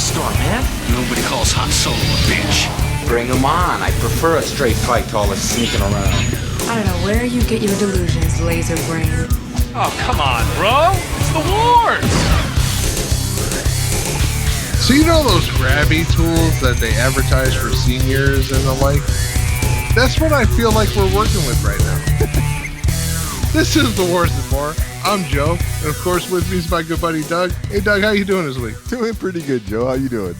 start, man. Nobody calls Han Solo a bitch. Bring him on. I prefer a straight fight to all this sneaking around. I don't know where you get your delusions, laser brain. Oh, come on, bro. It's the wars. So you know those grabby tools that they advertise for seniors and the like? That's what I feel like we're working with right now. This is The Wars and More. I'm Joe, and of course with me is my good buddy Doug. Hey Doug, how you doing this week? Doing pretty good, Joe. How you doing?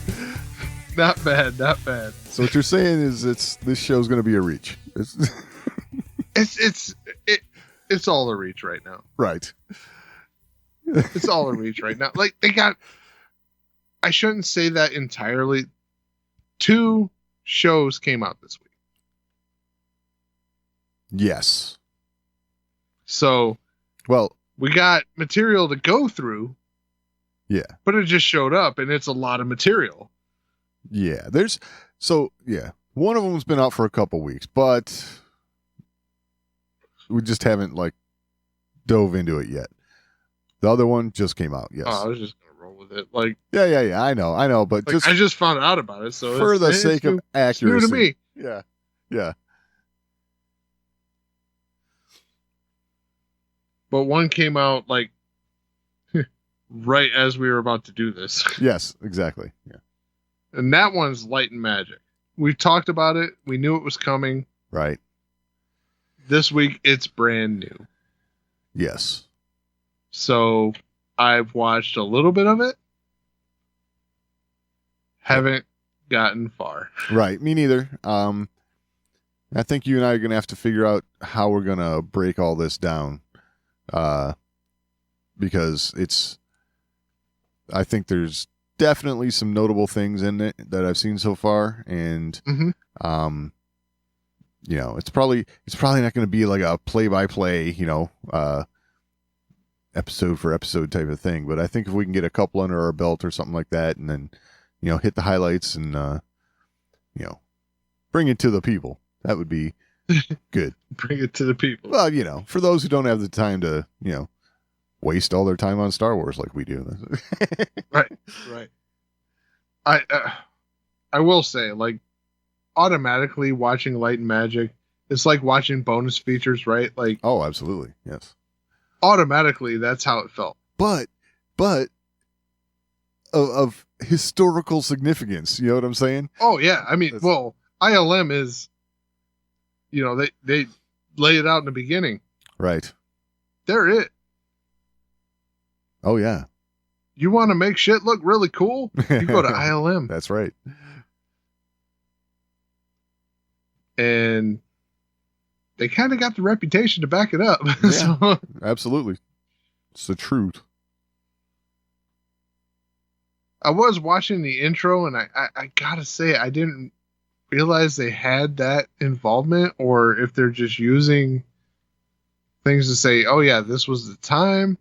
Not bad, not bad. So what you're saying is this show's going to be a reach. It's all a reach right now. Right. It's all a reach right now. Like I shouldn't say that entirely. 2 shows came out this week. Yes. So, well, we got material to go through. Yeah. But it just showed up and it's a lot of material. Yeah. One of them's been out for a couple weeks, but we just haven't dove into it yet. The other one just came out. Yes. Oh, I was just going to roll with it. Yeah. I know. But I just found out about it. So for the sake of accuracy. It's new to me. Yeah. But one came out right as we were about to do this. Yes, exactly. Yeah. And that one's Light and Magic. We've talked about it. We knew it was coming. Right. This week, it's brand new. Yes. So I've watched a little bit of it. Haven't gotten far. Right. Me neither. I think you and I are going to have to figure out how we're going to break all this down. Because I think there's definitely some notable things in it that I've seen so far. And, it's probably not going to be like a play-by-play, episode for episode type of thing. But I think if we can get a couple under our belt or something like that, and then, hit the highlights and, bring it to the people, that would be good. Bring it to the people. Well, for those who don't have the time to, waste all their time on Star Wars like we do. Right. I will say, automatically watching Light and Magic, it's like watching bonus features, right? Oh, absolutely. Yes. Automatically, that's how it felt. But of historical significance, you know what I'm saying? Oh yeah. I mean, ILM is, they lay it out in the beginning. Right. They're it. Oh yeah. You want to make shit look really cool? You go to ILM. That's right. And they kind of got the reputation to back it up. Yeah, So, absolutely. It's the truth. I was watching the intro and I gotta say, I didn't realize they had that involvement, or if they're just using things to say, oh yeah, this was the time.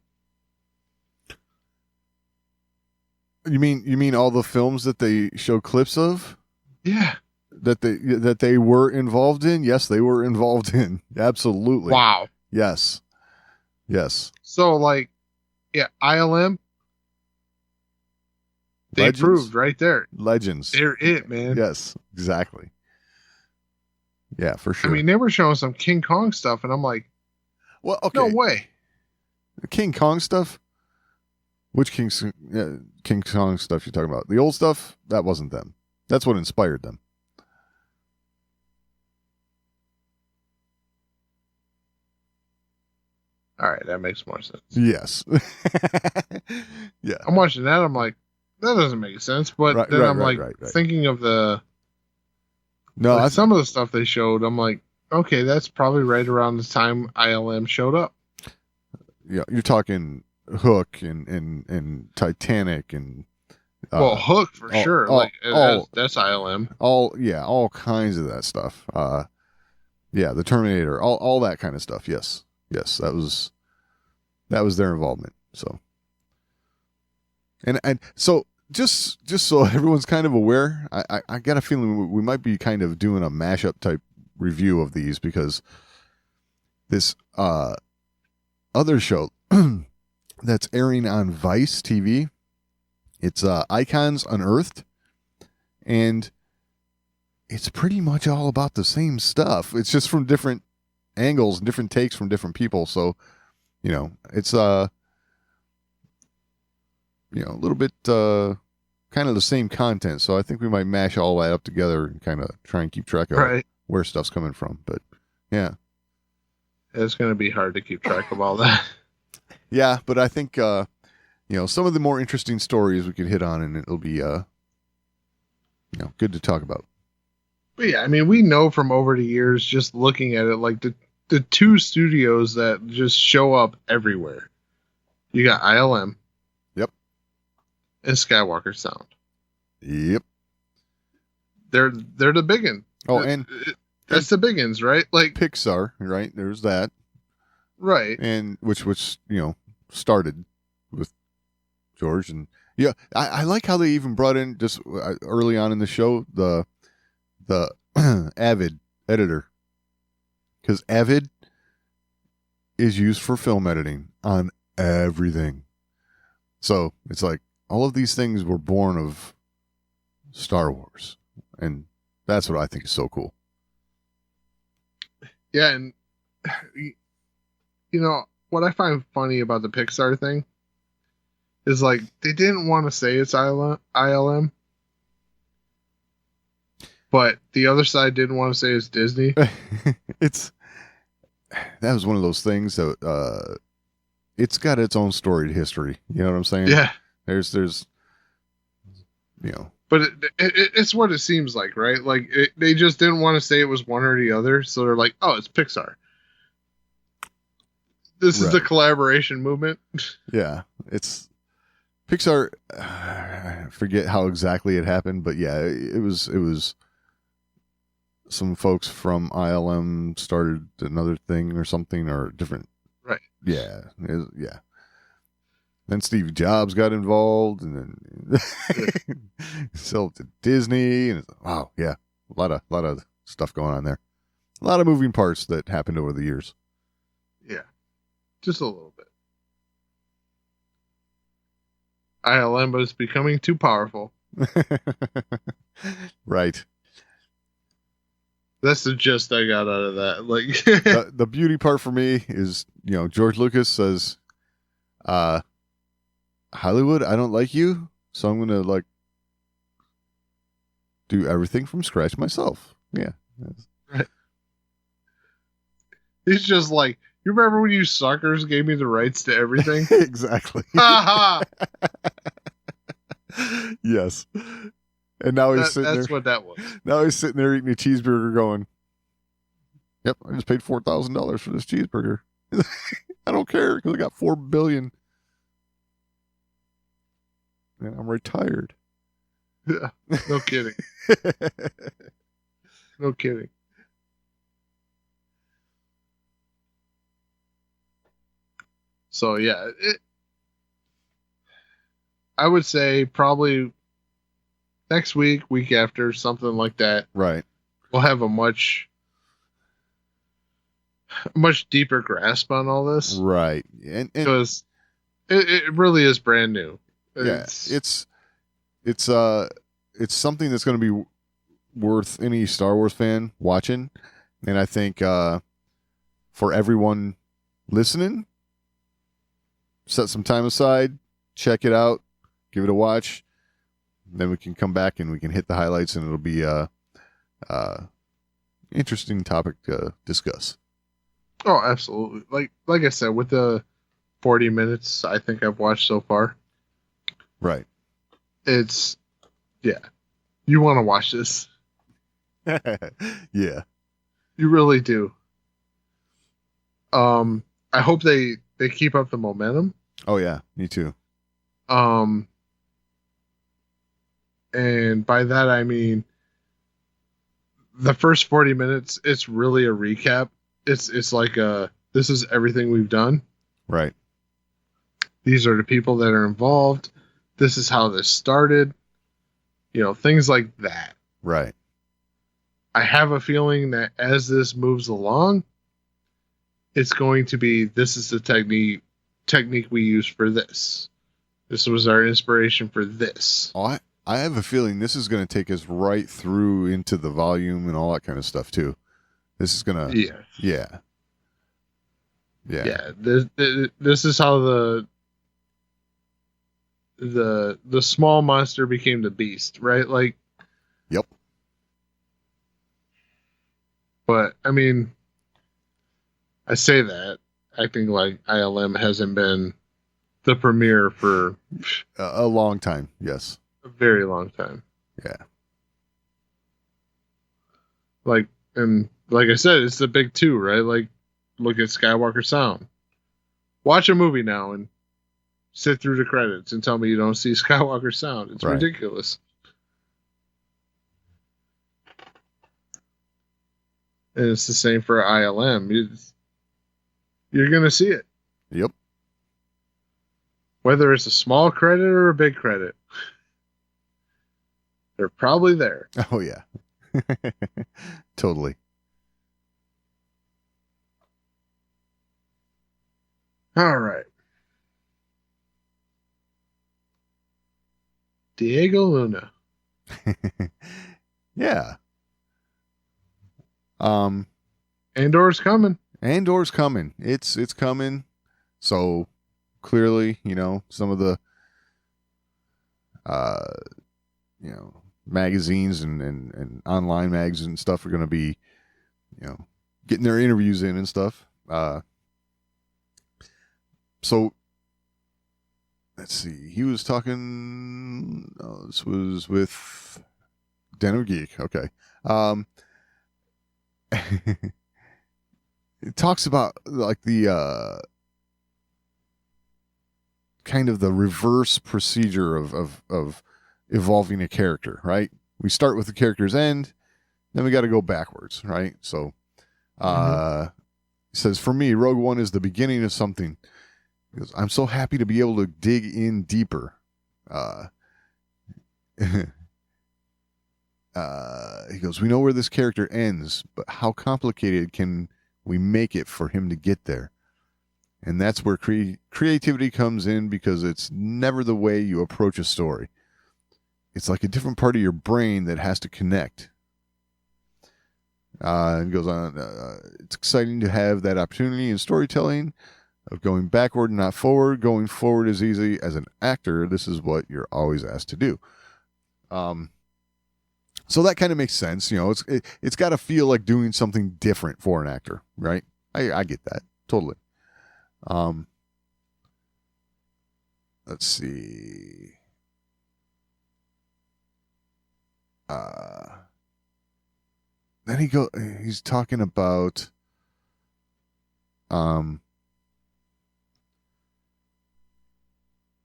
You mean all the films that they show clips of? Yeah. That they were involved in? Yes, they were involved in. Absolutely. Wow. Yes. So ILM, they Legends? proved right there. Legends. They're it, man. Yes, exactly. Yeah, for sure. I mean, they were showing some King Kong stuff, and I'm like, well, okay. no way. The King Kong stuff? Which King Kong stuff you talking about? The old stuff? That wasn't them. That's what inspired them. All right, that makes more sense. Yes. Yeah. I'm watching that. I'm like, that doesn't make sense. But thinking of the some of the stuff they showed. I'm like, okay, that's probably right around the time ILM showed up. Yeah, you're talking Hook and Titanic and Hook for sure. That's ILM. All kinds of that stuff. The Terminator, all that kind of stuff. Yes, that was their involvement. So, and so just so everyone's kind of aware, I got a feeling we might be kind of doing a mashup type review of these, because this other show that's airing on Vice TV It's Icons Unearthed, and it's pretty much all about the same stuff. It's just from different angles and different takes from different people. So, it's a little bit kind of the same content. So I think we might mash all that up together and kind of try and keep track of where stuff's coming from. But yeah, it's going to be hard to keep track of all that. Yeah, but I think some of the more interesting stories we could hit on, and it'll be good to talk about. But yeah, I mean, we know from over the years, just looking at it, like the two studios that just show up everywhere. You got ILM. Yep. And Skywalker Sound. Yep. They're the biggin. Oh, and that's the biggins, right? Like Pixar, right? There's that. Right. And which started with George, and yeah, I like how they even brought in just early on in the show the Avid editor, because Avid is used for film editing on everything. So it's like all of these things were born of Star Wars, and that's what I think is so cool. Yeah, and what I find funny about the Pixar thing is like they didn't want to say it's ILM, but the other side didn't want to say it's Disney. That was one of those things that it's got its own storied history. You know what I'm saying? Yeah. There's But it's what it seems like, right? Like they just didn't want to say it was one or the other, so they're like, "Oh, it's Pixar." This is the collaboration movement. Yeah, it's Pixar. I forget how exactly it happened, but yeah, it was some folks from ILM started another thing or something or different. Right. Yeah. Yeah. Then Steve Jobs got involved, and then sold to Disney, and wow, yeah, a lot of stuff going on there. A lot of moving parts that happened over the years. Yeah, just a little bit. ILM was becoming too powerful. Right. That's the gist I got out of that. Like the beauty part for me is, George Lucas says, Hollywood, I don't like you, so I'm going to do everything from scratch myself. Yeah. Right. He's just like, you remember when you suckers gave me the rights to everything? Exactly. Yes. And now he's sitting there. That's what that was. Now he's sitting there eating a cheeseburger going, yep, I just paid $4,000 for this cheeseburger. I don't care because I got $4 billion. And I'm retired. Yeah, no kidding. No kidding. So yeah, I would say probably next week after, something like that. Right. We'll have a much deeper grasp on all this. Right. And because it really is brand new. Yeah, it's something that's going to be worth any Star Wars fan watching, and I think for everyone listening, set some time aside, check it out, give it a watch, then we can come back and we can hit the highlights, and it'll be interesting topic to discuss. Oh, absolutely! Like I said, with the 40 minutes I think I've watched so far. Right. It's, yeah. You want to watch this. Yeah. You really do. I hope they keep up the momentum. Oh, yeah. Me too. And by that, I mean, the first 40 minutes, it's really a recap. It's like this is everything we've done. Right. These are the people that are involved. This is how this started. Things like that. Right. I have a feeling that as this moves along, it's going to be, this is the technique we use for this. This was our inspiration for this. Oh, I have a feeling this is going to take us right through into the volume and all that kind of stuff too. This is going to, yeah. This is how the small monster became the beast, right? Like, yep. But I mean, I say that acting like ILM hasn't been the premiere for a long time. Yes. A very long time. Yeah. Like I said, it's the big two, right? Like, look at Skywalker Sound. Watch a movie now and sit through the credits and tell me you don't see Skywalker Sound. It's ridiculous. And it's the same for ILM. You're going to see it. Yep. Whether it's a small credit or a big credit. They're probably there. Oh, yeah. Totally. All right. Diego Luna. Yeah. Andor's coming. Andor's coming. It's coming. So clearly, some of the magazines and online magazines and stuff are going to be, getting their interviews in and stuff. So let's see. He was talking. This was with Den of Geek. Okay. It talks about like the kind of the reverse procedure of evolving a character, right? We start with the character's end, then we got to go backwards, right? So, it says, for me, Rogue One is the beginning of something. He goes, I'm so happy to be able to dig in deeper. He goes, we know where this character ends, but how complicated can we make it for him to get there? And that's where creativity comes in, because it's never the way you approach a story. It's like a different part of your brain that has to connect. And goes on, it's exciting to have that opportunity in storytelling of going backward and not forward. Going forward is easy. As an actor, this is what you're always asked to do. So that kind of makes sense. It's got to feel like doing something different for an actor, right? I get that. Totally. Let's see. Then he's talking about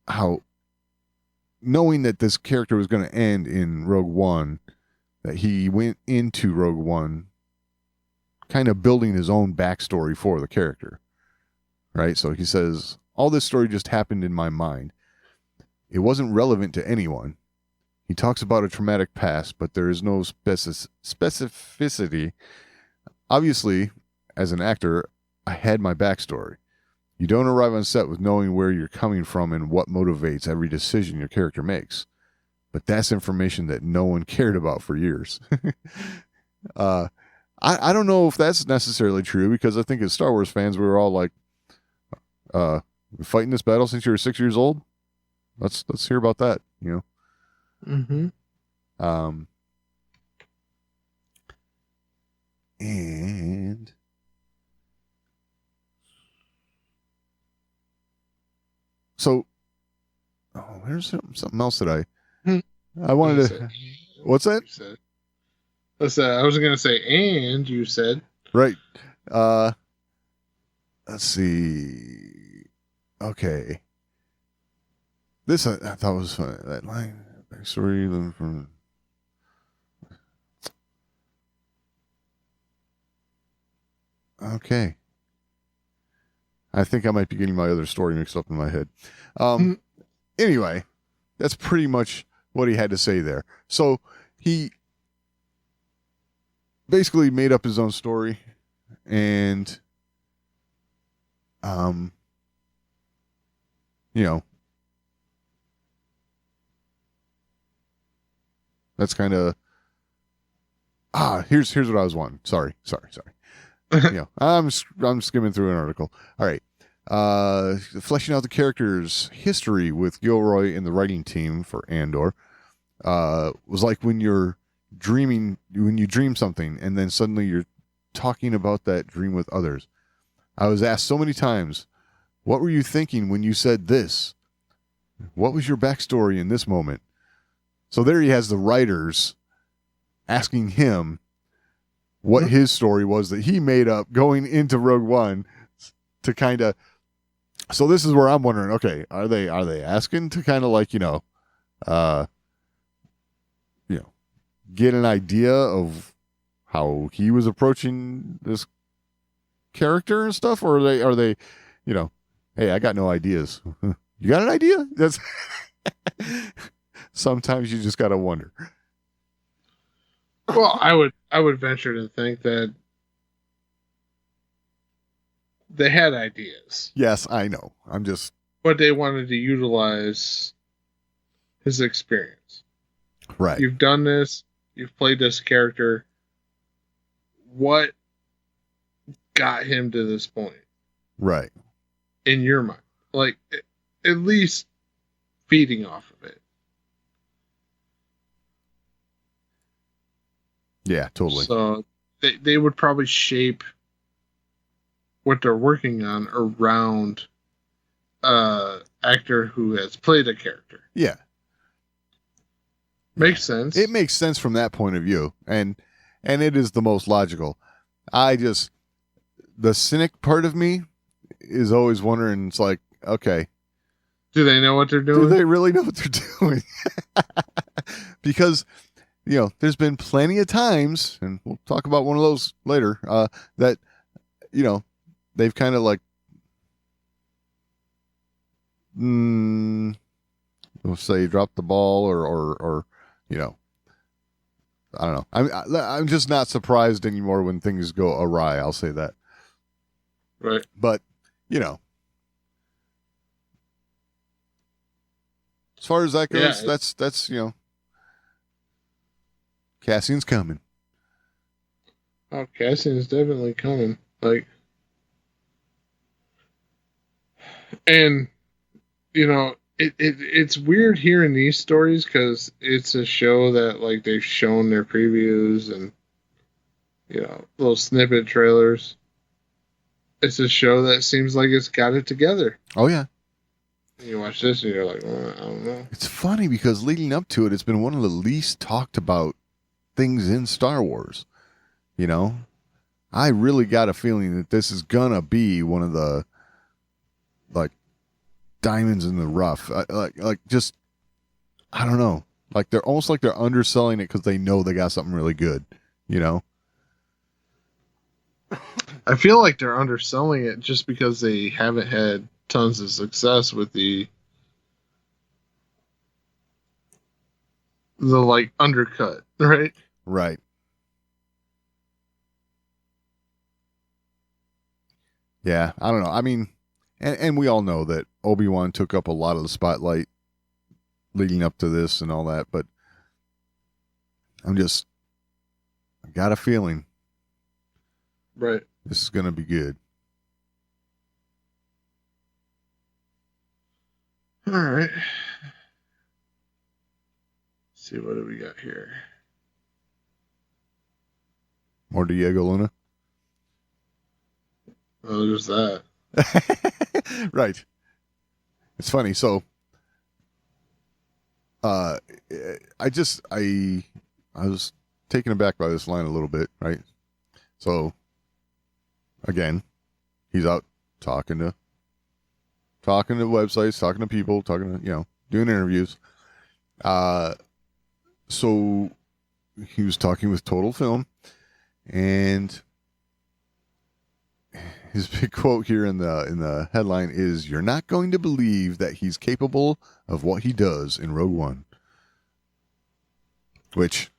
how knowing that this character was going to end in Rogue One, that he went into Rogue One kind of building his own backstory for the character, right? So he says, all this story just happened in my mind. It wasn't relevant to anyone. He talks about a traumatic past, but there is no specificity. Obviously, as an actor, I had my backstory. You don't arrive on set with knowing where you're coming from and what motivates every decision your character makes. But that's information that no one cared about for years. I don't know if that's necessarily true, because I think as Star Wars fans, we were all like, fighting this battle since you were 6 years old? Let's hear about that, Mm-hmm. And so, there's something else that I wanted to. What's that? I was going to say, and you said. Right. Let's see. Okay. This I thought was funny. That line. Backstory from. Okay. I think I might be getting my other story mixed up in my head. Anyway, that's pretty much what he had to say there. So he basically made up his own story, and That's kind of here's what I was wanting. Sorry. I'm skimming through an article. All right. Fleshing out the characters' history with Gilroy and the writing team for Andor was like when you dream something and then suddenly you're talking about that dream with others. I was asked so many times, what were you thinking when you said this? What was your backstory in this moment? So there he has the writers asking him what his story was that he made up going into Rogue One to kind of. So this is where I'm wondering, okay, are they asking to kind of like, get an idea of how he was approaching this character and stuff, or are they, hey, I got no ideas. You got an idea? That's sometimes you just gotta wonder. Well, I would venture to think that they had ideas. Yes, I know. But they wanted to utilize his experience. Right. You've done this. You've played this character. What got him to this point? Right. In your mind. Like, at least feeding off of it. Yeah, totally. So they would probably shape what they're working on around actor who has played a character. Yeah. Makes sense. It makes sense from that point of view. And it is the most logical. The cynic part of me is always wondering, it's like, okay. Do they know what they're doing? Do they really know what they're doing? Because, there's been plenty of times, and we'll talk about one of those later, that, they've kind of like, we'll say dropped the ball or I don't know. I'm just not surprised anymore when things go awry. I'll say that. Right. But, as far as that goes, that's Cassian's coming. Oh, Cassian's definitely coming. Like, and it's weird hearing these stories because it's a show that like they've shown their previews and little snippet trailers. It's a show that seems like it's got it together. Oh yeah. You watch this and you're like, I don't know. It's funny because leading up to it, it's been one of the least talked about things in Star Wars. I really got a feeling that this is gonna be one of the like diamonds in the rough. Just I don't know. Like they're almost like they're underselling it because they know they got something really good. I feel like they're underselling it just because they haven't had tons of success with the like undercut, right? Right. Yeah, I don't know. I mean, and we all know that Obi-Wan took up a lot of the spotlight leading up to this and all that, but I got a feeling. Right. This is going to be good. All right. Let's see, what do we got here? More Diego Luna? Oh, there's that. Right. It's funny. So, I was taken aback by this line a little bit, right? So, again, he's out talking to websites, talking to people, doing interviews. So he was talking with Total Film, and his big quote here in the headline is, "You're not going to believe that he's capable of what he does in Rogue One." Which,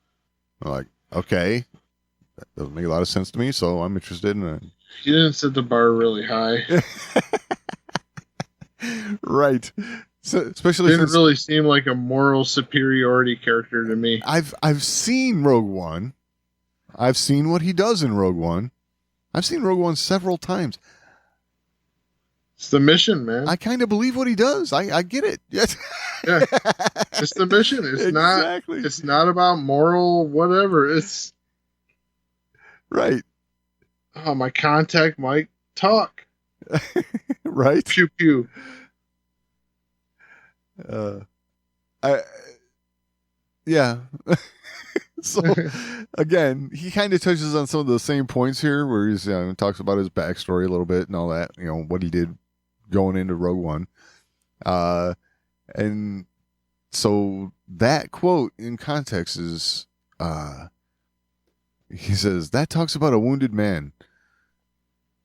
I'm like, okay, that doesn't make a lot of sense to me, so I'm interested in it. He didn't set the bar really high. Right. So, especially Didn't since really seem like a moral superiority character to me. I've seen Rogue One. I've seen what he does in Rogue One. I've seen Rogue One several times. It's the mission, man. I kind of believe what he does. I get it. Yes. Yeah. It's the mission. It's Exactly. not. It's not about moral whatever. It's Right. my contact might talk. Right. Pew pew. Yeah. So again, he kind of touches on some of the same points here, where he's talks about his backstory a little bit and all that. What he did going into Rogue One, and so that quote in context is, he says that talks about a wounded man.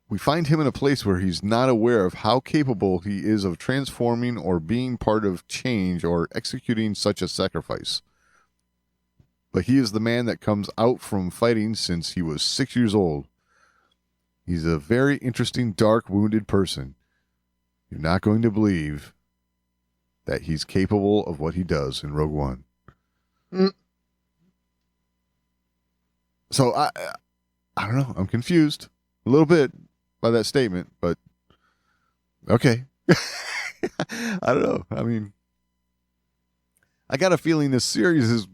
We find him in a place where he's not aware of how capable he is of transforming or being part of change or executing such a sacrifice. But he is the man that comes out from fighting since he was 6 years old. He's a very interesting, dark, wounded person. You're not going to believe that he's capable of what he does in Rogue One. Mm. So I don't know. I'm confused a little bit by that statement, but okay. I don't know. I mean, I got a feeling this series is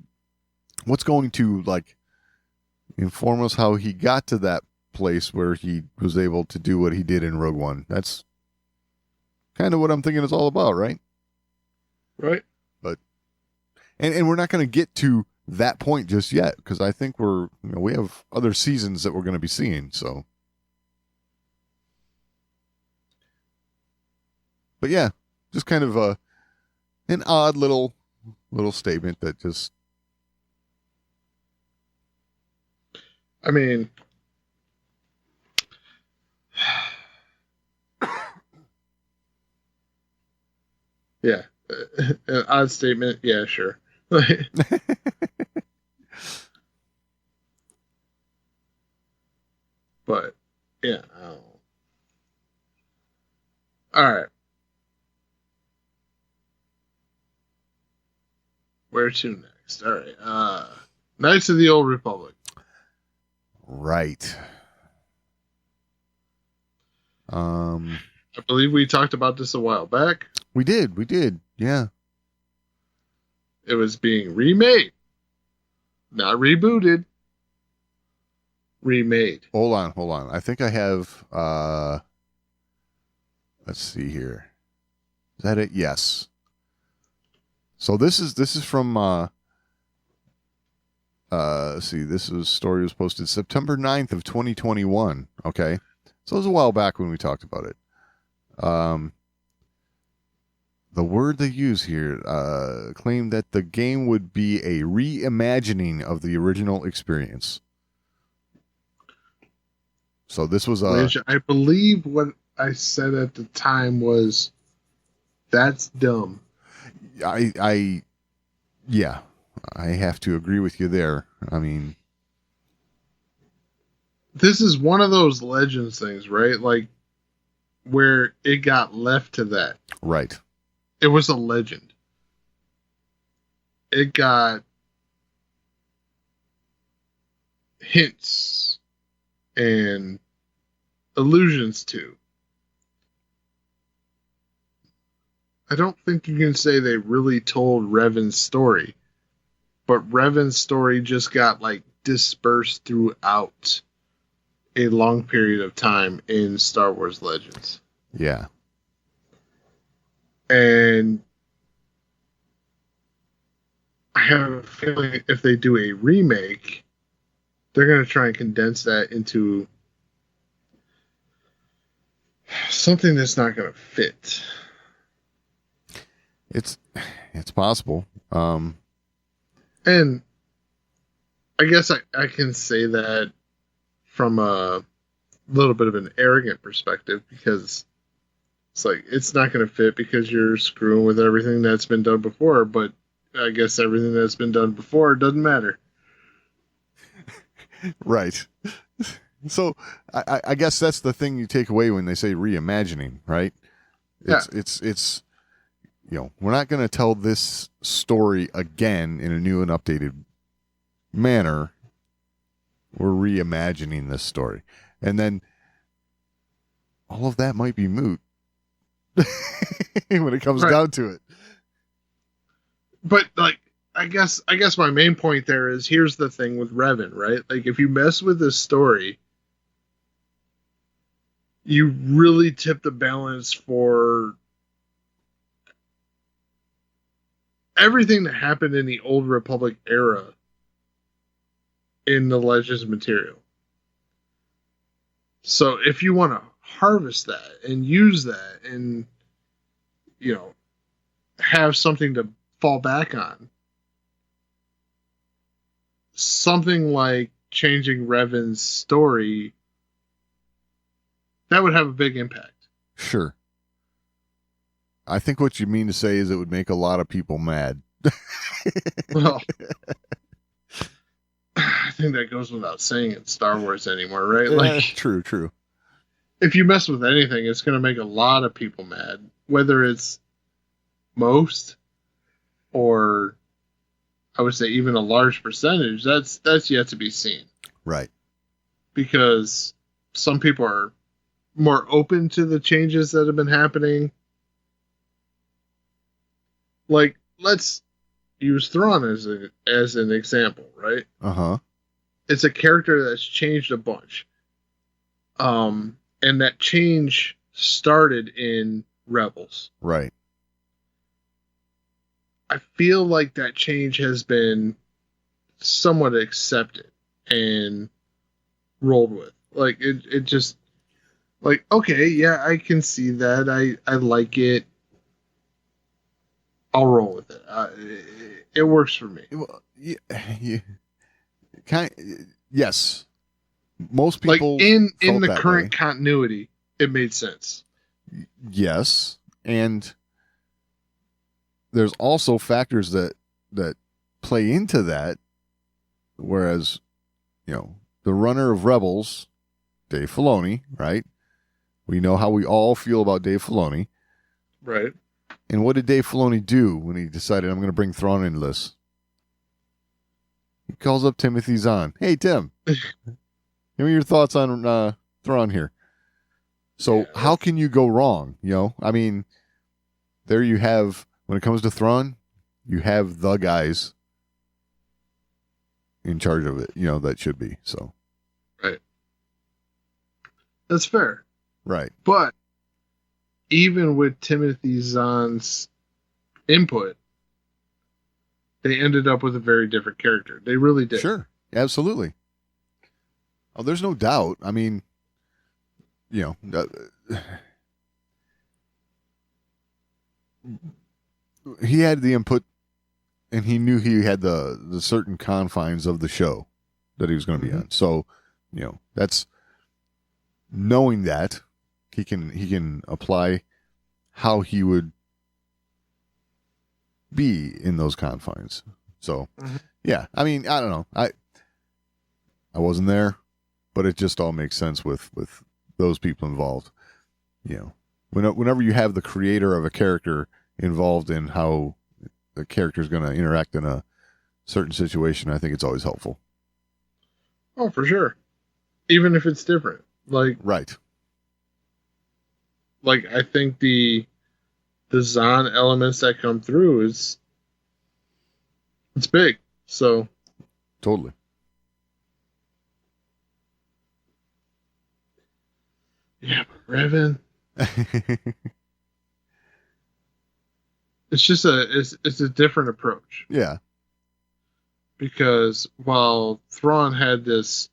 what's going to inform us how he got to that place where he was able to do what he did in Rogue One. That's kind of what I'm thinking it's all about, right? Right. But and we're not going to get to that point just yet, because I think we have other seasons that we're going to be seeing. So, but yeah, just kind of an odd little statement that just. I mean, yeah, an odd statement. Yeah, sure. But yeah, I don't know. All right. Where to next? All right. Knights of the Old Republic. Right. I believe we talked about this a while back. We did. Yeah. It was being remade. Not rebooted. Remade. Hold on. I think I have let's see here. Is that it? Yes. So this is from let's see, story was posted September 9th of 2021. Okay. So it was a while back when we talked about it. The word they use here claimed that the game would be a reimagining of the original experience. So this was which I believe what I said at the time was, that's dumb. I have to agree with you there. I mean, this is one of those Legends things, right? Like, where it got left to that. right. It was a legend. It got hints and allusions to. I don't think you can say they really told Revan's story, but Revan's story just got dispersed throughout a long period of time in Star Wars Legends. Yeah. And I have a feeling if they do a remake, they're going to try and condense that into something that's not going to fit. It's possible. And I guess I can say that from a little bit of an arrogant perspective, because it's not going to fit because you're screwing with everything that's been done before, but I guess everything that's been done before doesn't matter. Right. So I guess that's the thing you take away when they say reimagining, right? It's we're not going to tell this story again in a new and updated manner. We're reimagining this story. And then all of that might be moot when it comes down to it. But like, I guess my main point there is, here's the thing with Revan, right? Like, if you mess with this story, you really tip the balance for everything that happened in the Old Republic era in the Legends material. So if you want to harvest that and use that and, have something to fall back on, something like changing Revan's story, that would have a big impact. Sure. I think what you mean to say is it would make a lot of people mad. Well, I think that goes without saying in Star Wars anymore, right? Like, True. If you mess with anything, it's going to make a lot of people mad, whether it's most or, I would say, even a large percentage. That's yet to be seen. Right. Because some people are more open to the changes that have been happening. Like, let's use Thrawn as an example, right? Uh-huh. It's a character that's changed a bunch. And that change started in Rebels. Right. I feel like that change has been somewhat accepted and rolled with. Like, it just, like, okay, yeah, I can see that. I like it. I'll roll with it. It works for me. Well, yes. Most people, like, in felt the that current way. continuity, it made sense. Yes, and there's also factors that play into that. Whereas, the runner of Rebels, Dave Filoni, right? We know how we all feel about Dave Filoni. Right. And what did Dave Filoni do when he decided, I'm going to bring Thrawn into this? He calls up Timothy Zahn. Hey, Tim, give me your thoughts on Thrawn here. So how can you go wrong? I mean, there you have, when it comes to Thrawn, you have the guys in charge of it, that should be. So, right. That's fair. Right. But even with Timothy Zahn's input, they ended up with a very different character. They really did. Sure. Absolutely. Oh, there's no doubt. I mean, he had the input, and he knew he had the certain confines of the show that he was going to be on. So, that's knowing that he can apply how he would be in those confines. So, yeah, I mean, I don't know. I wasn't there, but it just all makes sense with those people involved. Whenever you have the creator of a character involved in how the character is going to interact in a certain situation, I think it's always helpful. Oh, for sure. Even if it's different. Right. Like, I think the Zahn elements that come through it's big. So Totally. Yeah, but Revan, it's just it's a different approach. Yeah. Because while Thrawn had this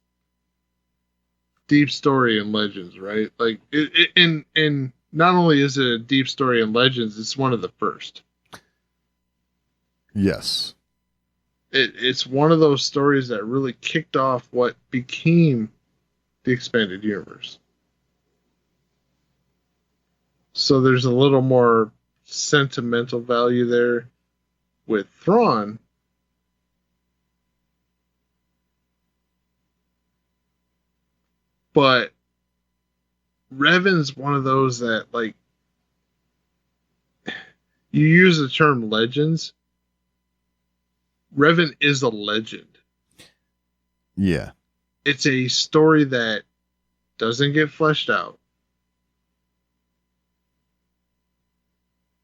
deep story in Legends, right? Like, in not only is it a deep story in Legends, it's one of the first. Yes. It's one of those stories that really kicked off what became the expanded universe. So there's a little more sentimental value there with Thrawn. But Revan's one of those that, like, you use the term legends. Revan is a legend. Yeah. It's a story that doesn't get fleshed out,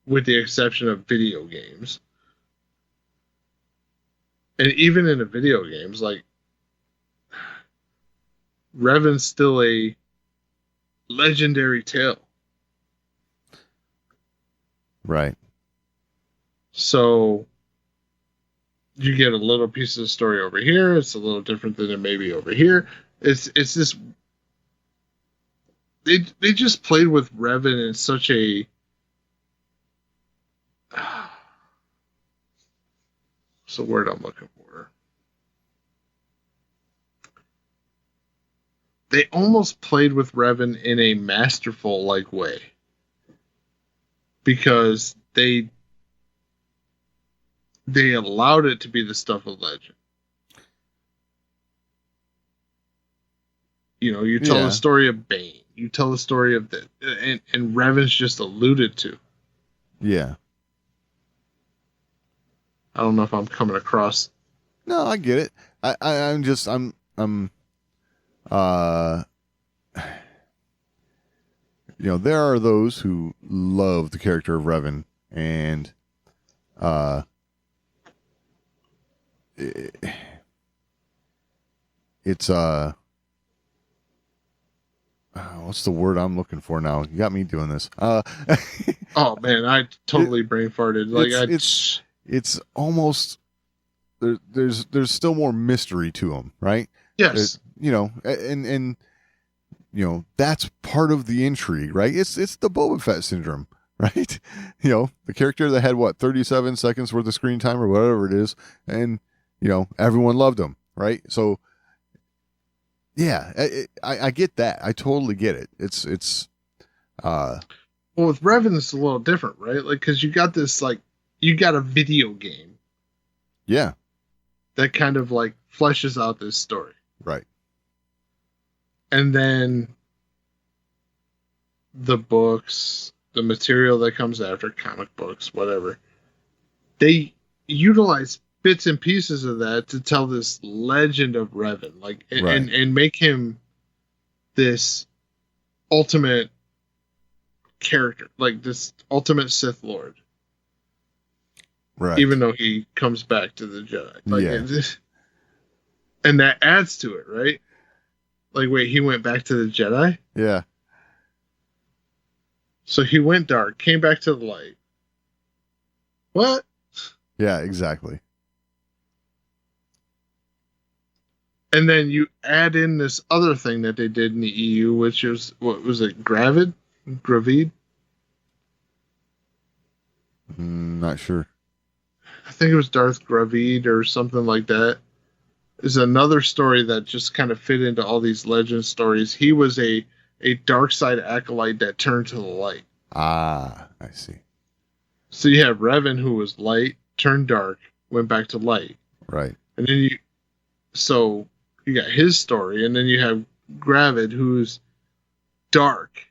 with the exception of video games. And even in the video games, like, Revan's still a legendary tale. Right. So you get a little piece of the story over here. It's a little different than it may be over here. It's this. They just played with Revan in such a. What's the word I'm looking for? They almost played with Revan in a masterful like way. Because they allowed it to be the stuff of legend. You know, you tell the story of Bane. You tell the story of the and Revan's just alluded to. Yeah. I don't know if I'm coming across. No, I get it. I'm you know, there are those who love the character of Revan, and it's what's the word I'm looking for now? You got me doing this. Oh man, I totally brain farted. Like it's almost there's still more mystery to them, right? Yes. You know, and you know, that's part of the intrigue, right? It's the Boba Fett syndrome, right? You know, the character that had 37 seconds worth of screen time or whatever it is, and you know, everyone loved him, right? So yeah, I get that. I totally get it. It's well, with Revan it's a little different, right? Like, because you got this, like, you got a video game, yeah, that kind of like fleshes out this story, right? And then the books, the material that comes after, comic books, whatever, they utilize bits and pieces of that to tell this legend of Revan, like, and make him this ultimate character, like this ultimate Sith Lord. Right. Even though he comes back to the Jedi. Like, yeah. And that adds to it, right? Like, wait, he went back to the Jedi? Yeah. So he went dark, came back to the light. What? Yeah, exactly. And then you add in this other thing that they did in the EU, which was, what was it, Gravid? Not sure. I think it was Darth Gravid or something like that. Is another story that just kind of fit into all these legend stories. He was a dark side acolyte that turned to the light. Ah, I see. So you have Revan, who was light, turned dark, went back to light. Right. And then you got his story, and then you have Gravid, who's dark,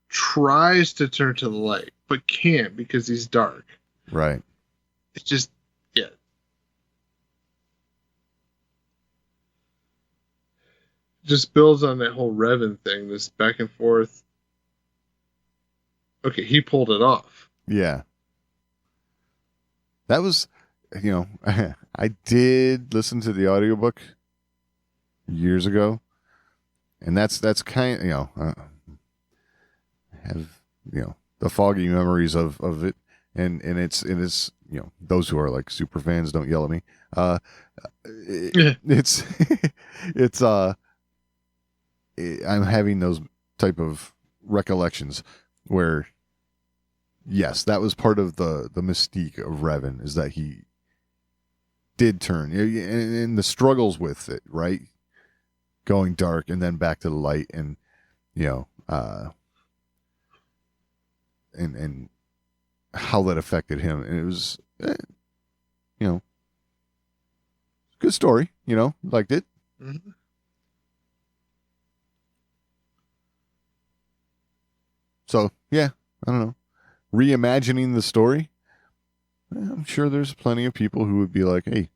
tries to turn to the light, but can't because he's dark. Right. It's just, yeah. Just builds on that whole Revan thing, this back and forth. Okay, he pulled it off. Yeah. That was, you know, I did listen to the audiobook years ago, and that's kind of, you know, have, you know, the foggy memories of it, and it's, you know, those who are like super fans, don't yell at me. It's I'm having those type of recollections where, yes, that was part of the mystique of Revan, is that he did turn, and the struggles with it, right? Going dark and then back to the light, and, you know, and how that affected him. And it was, you know, good story, you know, liked it. Mm-hmm. So, yeah, I don't know. reimagining the story, I'm sure there's plenty of people who would be like, hey,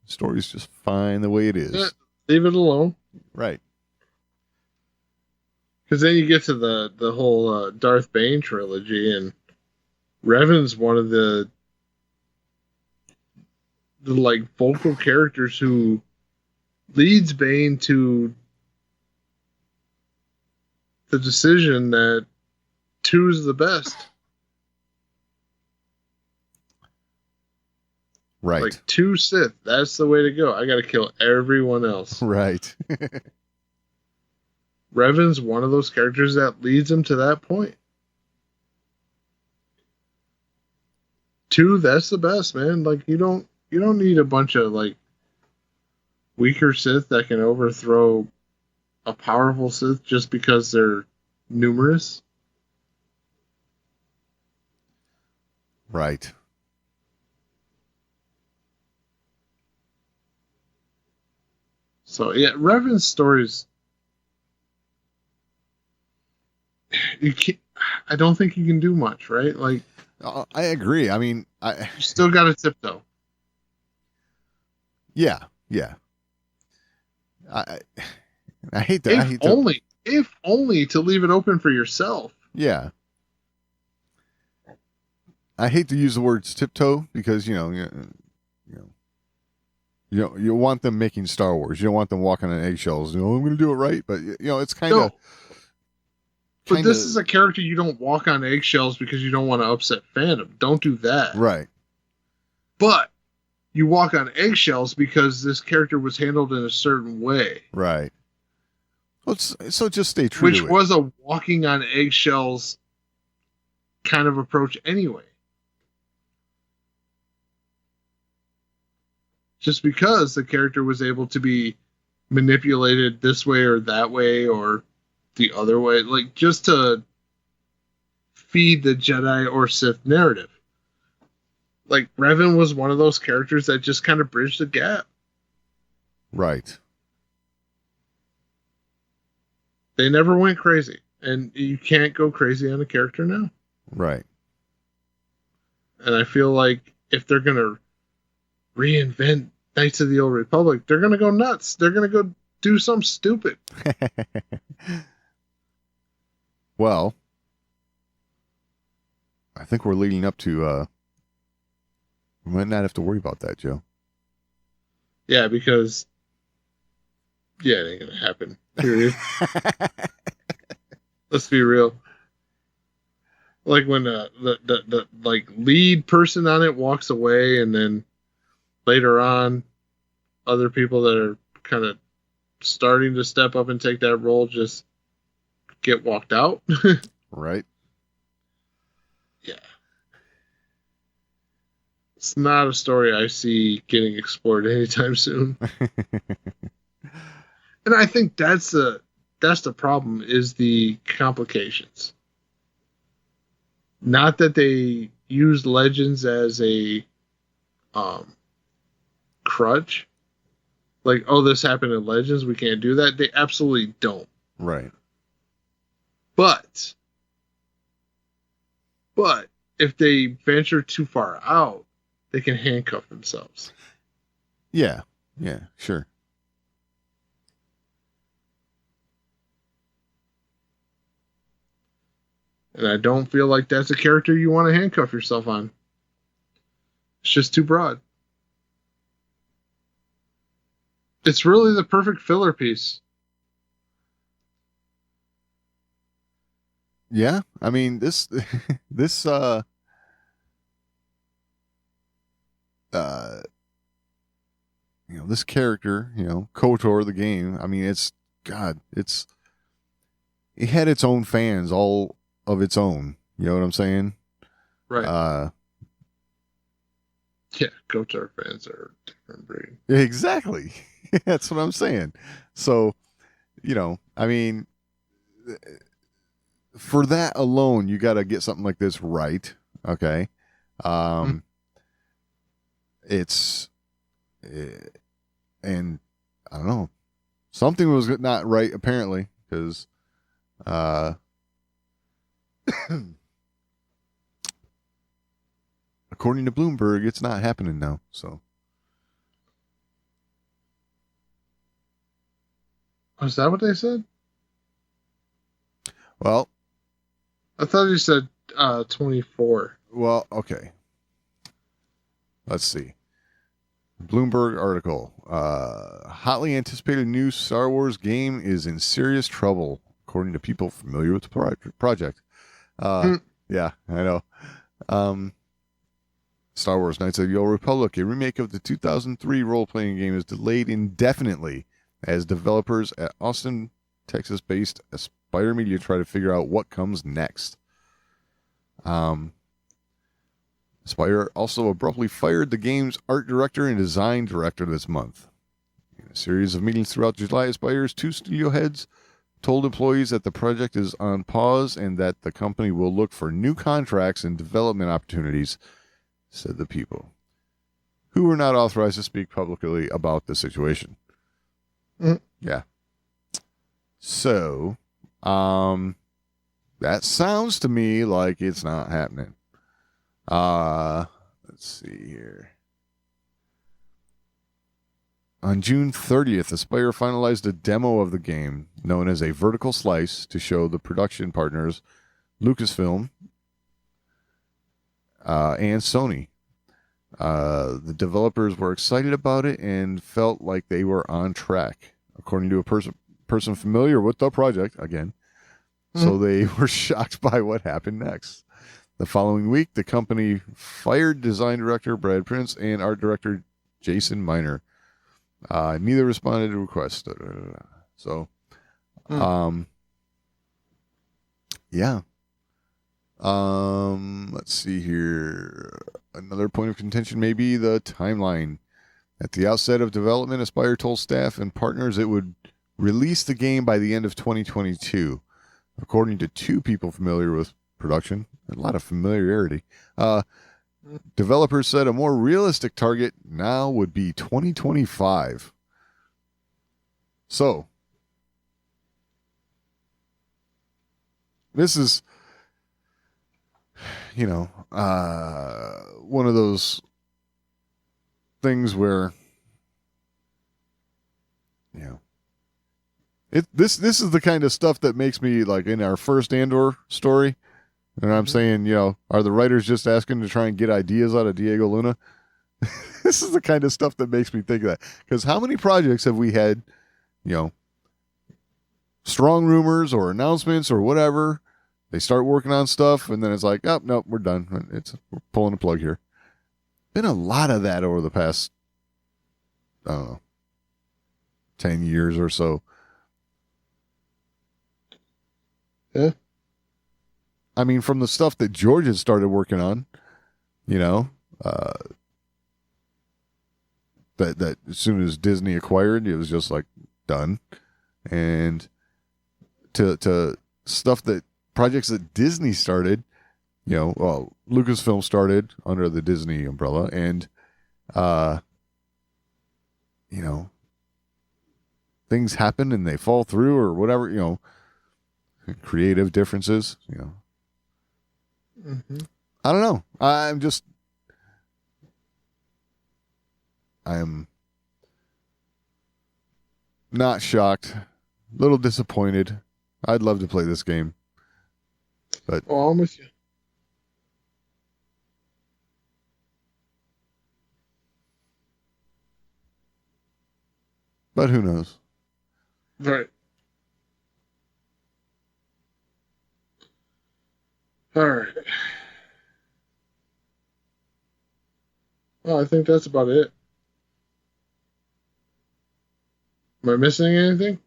the story's just fine the way it is. Yeah, leave it alone. Right. Because then you get to the whole Darth Bane trilogy, and Revan's one of the like vocal characters who leads Bane to the decision that 2's the best. Right. Like 2 Sith, that's the way to go. I got to kill everyone else. Right. Revan's one of those characters that leads him to that point. 2, that's the best, man. Like you don't need a bunch of like weaker Sith that can overthrow a powerful Sith just because they're numerous. Right. So yeah, Revan's stories. You can't. I don't think you can do much, right? Like I agree. I mean, you still got to tiptoe. yeah. I hate that. If only to leave it open for yourself. Yeah. I hate to use the words tiptoe because you want them making Star Wars. You don't want them walking on eggshells. I'm going to do it right, but it's kind of. But this is a character you don't walk on eggshells because you don't want to upset fandom. Don't do that. Right. But you walk on eggshells because this character was handled in a certain way. Right. So just stay true Which to it. was a walking on eggshells kind of approach anyway. Just because the character was able to be manipulated this way or that way or the other way, like just to feed the Jedi or Sith narrative. Like Revan was one of those characters that just kind of bridged the gap. Right. They never went crazy, and you can't go crazy on a character now. Right. And I feel like if they're gonna reinvent Knights of the Old Republic, they're gonna go nuts. They're gonna go do something stupid. Well, I think we're leading up to. We might not have to worry about that, Joe. Yeah, because it ain't gonna happen. Period. Let's be real. Like when the like lead person on it walks away, and then later on, other people that are kind of starting to step up and take that role just get walked out. Right. Yeah. It's not a story I see getting explored anytime soon. And I think that's the problem is the complications. Not that they use Legends as a crutch. Like, oh, this happened in Legends, we can't do that. They absolutely don't. Right. But if they venture too far out, they can handcuff themselves. Yeah, sure. And I don't feel like that's a character you want to handcuff yourself on. It's just too broad. It's really the perfect filler piece. Yeah, I mean this this this character, KOTOR the game. I mean, it had its own fans, all of its own. You know what I'm saying? Right. Yeah, KOTOR fans are a different breed. Exactly. That's what I'm saying. So, I mean, for that alone, you got to get something like this right. Okay. It's, and I don't know, something was not right apparently because, according to Bloomberg, it's not happening now. So is that what they said? well, I thought you said 24. Well, okay. Let's see. Bloomberg article. Hotly anticipated new Star Wars game is in serious trouble, according to people familiar with the project. Yeah, I know. Star Wars Knights of the Old Republic, a remake of the 2003 role-playing game, is delayed indefinitely as developers at Austin, Texas-based Aspire Media try to figure out what comes next. Aspire also abruptly fired the game's art director and design director this month. In a series of meetings throughout July, Aspire's two studio heads told employees that the project is on pause and that the company will look for new contracts and development opportunities, said the people, who were not authorized to speak publicly about the situation. Yeah. So, that sounds to me like it's not happening. Let's see here. On June 30th, Aspire finalized a demo of the game known as a vertical slice to show the production partners Lucasfilm and Sony. The developers were excited about it and felt like they were on track, according to a person familiar with the project, again. So they were shocked by what happened next. The following week, the company fired design director Brad Prince and art director Jason Miner. Neither responded to requests. So, yeah. Let's see here. Another point of contention may be the timeline. At the outset of development, Aspire told staff and partners it would release the game by the end of 2022. According to two people familiar with production, a lot of familiarity, developers said a more realistic target now would be 2025. So, this is, one of those things where, this is the kind of stuff that makes me, like in our first Andor story, and I'm saying, are the writers just asking to try and get ideas out of Diego Luna? This is the kind of stuff that makes me think of that. Because how many projects have we had, strong rumors or announcements or whatever? They start working on stuff, and then it's like, oh, no, we're done. We're pulling a plug here. Been a lot of that over the past, 10 years or so. Yeah. I mean, from the stuff that George had started working on, that as soon as Disney acquired, it was just like done. And to stuff projects that Disney started, Lucasfilm started under the Disney umbrella, and, things happen and they fall through or whatever, creative differences, I don't know. I'm not shocked, a little disappointed. I'd love to play this game, but I'm with you. But who knows? Right. All right. Well, I think that's about it. Am I missing anything?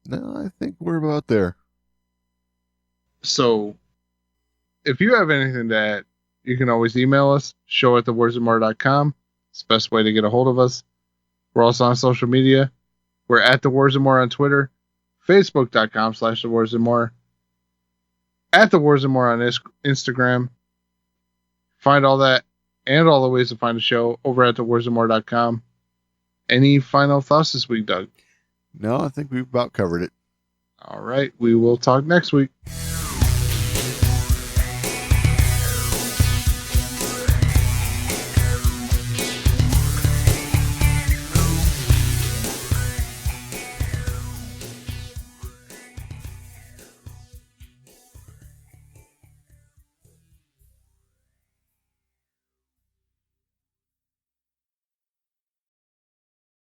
No, I think we're about there. So, if you have anything to add, you can always email us, show@thewarsandmore.com. It's the best way to get a hold of us. We're also on social media. We're at The Wars and More on Twitter, facebook.com/thewarsandmore, at The Wars and More on Instagram. Find all that and all the ways to find the show over at thewarsandmore.com. Any final thoughts this week, Doug? No, I think we've about covered it. All right. We will talk next week.